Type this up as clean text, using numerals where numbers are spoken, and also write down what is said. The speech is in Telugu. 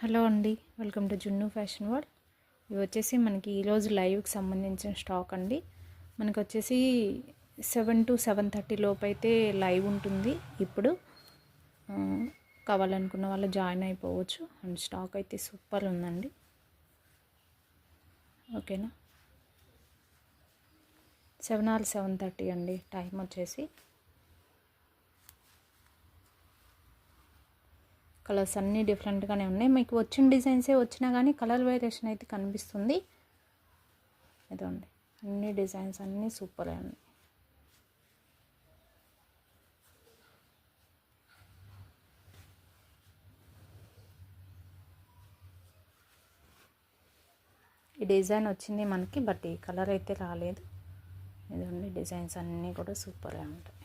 హలో అండి, వెల్కమ్ టు జున్ను ఫ్యాషన్ వరల్డ్. ఇవి వచ్చేసి మనకి ఈరోజు లైవ్కి సంబంధించిన స్టాక్ అండి. మనకు వచ్చేసి 7 to 7:30 లోపు అయితే లైవ్ ఉంటుంది. ఇప్పుడు కావాలనుకున్న వాళ్ళు జాయిన్ అయిపోవచ్చు. అండ్ స్టాక్ అయితే సూపర్ ఉందండి. ఓకేనా, 7 or 7:30 అండి టైం వచ్చేసి. కలర్స్ అన్నీ డిఫరెంట్గానే ఉన్నాయి. మీకు వచ్చిన డిజైన్సే వచ్చినా కానీ కలర్ వేరియేషన్ అయితే కనిపిస్తుంది. ఇదండి, అన్ని డిజైన్స్ అన్నీ సూపర్ అండి. ఈ డిజైన్ వచ్చింది మనకి, బట్ ఈ కలర్ అయితే రాలేదు. ఇదండి, డిజైన్స్ అన్నీ కూడా సూపర్ ఉంటాయి.